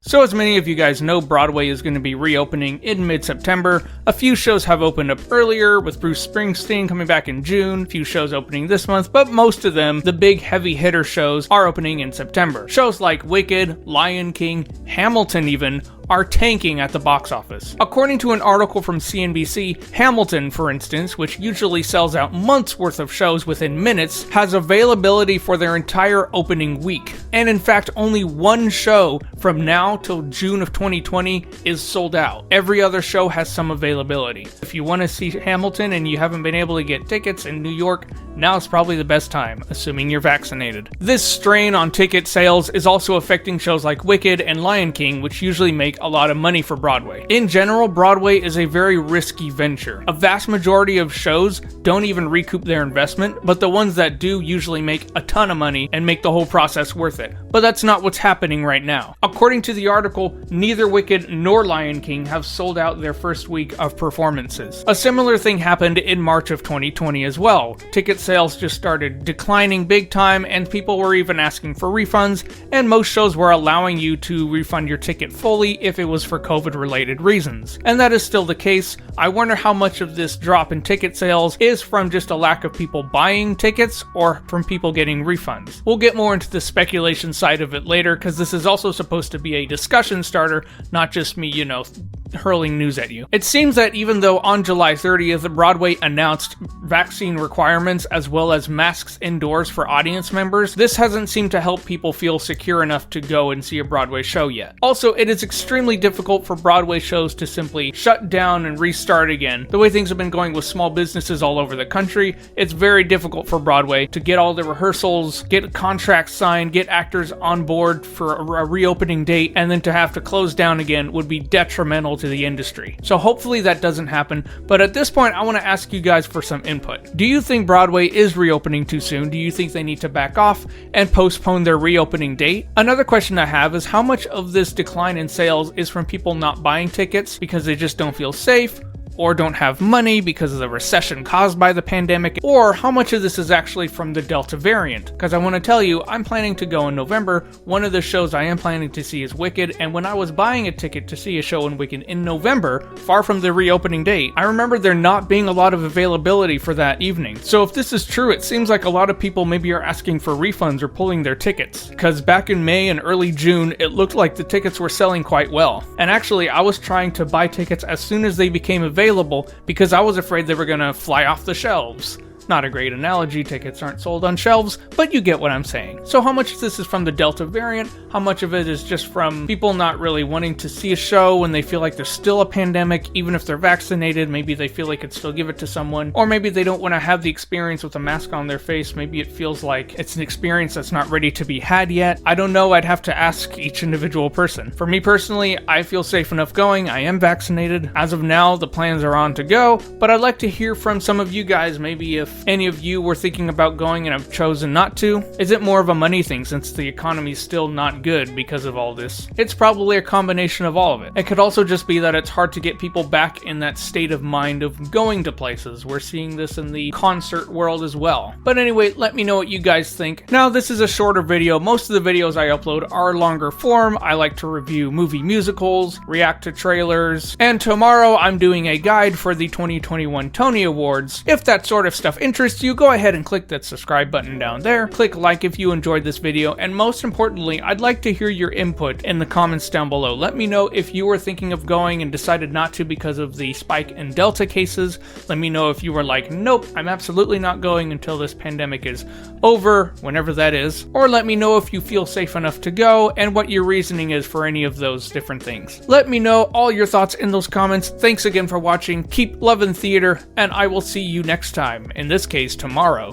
So as many of you guys know, Broadway is going to be reopening in mid-September. A few shows have opened up earlier, with Bruce Springsteen coming back in June, a few shows opening this month, but most of them, the big heavy hitter shows, are opening in September. Shows like Wicked, Lion King, Hamilton even, are tanking at the box office. According to an article from CNBC, Hamilton, for instance, which usually sells out months worth of shows within minutes, has availability for their entire opening week. And in fact, only one show from now till June of 2020 is sold out. Every other show has some availability. If you want to see Hamilton and you haven't been able to get tickets in New York, now's probably the best time, assuming you're vaccinated. This strain on ticket sales is also affecting shows like Wicked and Lion King, which usually make a lot of money for Broadway. In general, Broadway is a very risky venture. A vast majority of shows don't even recoup their investment, but the ones that do usually make a ton of money and make the whole process worth it. But that's not what's happening right now. According to the article, neither Wicked nor Lion King have sold out their first week of performances. A similar thing happened in March of 2020 as well. Ticket sales just started declining big time, and people were even asking for refunds, and most shows were allowing you to refund your ticket fully if it was for COVID-related reasons. And that is still the case. I wonder how much of this drop in ticket sales is from just a lack of people buying tickets or from people getting refunds. We'll get more into the speculation side of it later, because this is also supposed to be a discussion starter, not just me, hurling news at you. It seems that even though on July 30th, Broadway announced vaccine requirements as well as masks indoors for audience members, this hasn't seemed to help people feel secure enough to go and see a Broadway show yet. Also, it is extremely difficult for Broadway shows to simply shut down and restart again. The way things have been going with small businesses all over the country, it's very difficult for Broadway to get all the rehearsals, get contracts signed, get actors on board for a reopening date, and then to have to close down again would be detrimental to the industry. So hopefully that doesn't happen, but at this point I want to ask you guys for some input. Do you think Broadway is reopening too soon? Do you think they need to back off and postpone their reopening date? Another question I have is how much of this decline in sales is from people not buying tickets because they just don't feel safe, or don't have money because of the recession caused by the pandemic, or how much of this is actually from the Delta variant? Because I want to tell you, I'm planning to go in November. One of the shows I am planning to see is Wicked, and when I was buying a ticket to see a show in Wicked in November, far from the reopening date, I remember there not being a lot of availability for that evening. So if this is true, it seems like a lot of people maybe are asking for refunds or pulling their tickets, because back in May and early June, it looked like the tickets were selling quite well. And actually, I was trying to buy tickets as soon as they became available because I was afraid they were going to fly off the shelves. Not a great analogy, tickets aren't sold on shelves, but you get what I'm saying. So how much of this is from the Delta variant? How much of it is just from people not really wanting to see a show when they feel like there's still a pandemic, even if they're vaccinated? Maybe they feel they could still give it to someone, or maybe they don't want to have the experience with a mask on their face. Maybe it feels like it's an experience that's not ready to be had yet. I don't know, I'd have to ask each individual person. For me personally, I feel safe enough going. I am vaccinated. As of now, the plans are on to go, but I'd like to hear from some of you guys, maybe if any of you were thinking about going and have chosen not to. Is it more of a money thing since the economy's still not good because of all this? It's probably a combination of all of it. It could also just be that it's hard to get people back in that state of mind of going to places. We're seeing this in the concert world as well. But anyway, let me know what you guys think. Now, this is a shorter video. Most of the videos I upload are longer form. I like to review movie musicals, react to trailers, and tomorrow I'm doing a guide for the 2021 Tony Awards. If that sort of stuff interests you, go ahead and click that subscribe button down there. Click like if you enjoyed this video, and most importantly, I'd like to hear your input in the comments down below. Let me know if you were thinking of going and decided not to because of the spike in Delta cases. Let me know if you were like, nope, I'm absolutely not going until this pandemic is over, whenever that is. Or let me know if you feel safe enough to go and what your reasoning is for any of those different things. Let me know all your thoughts in those comments. Thanks again for watching. Keep loving theater, and I will see you next time. In this case, tomorrow.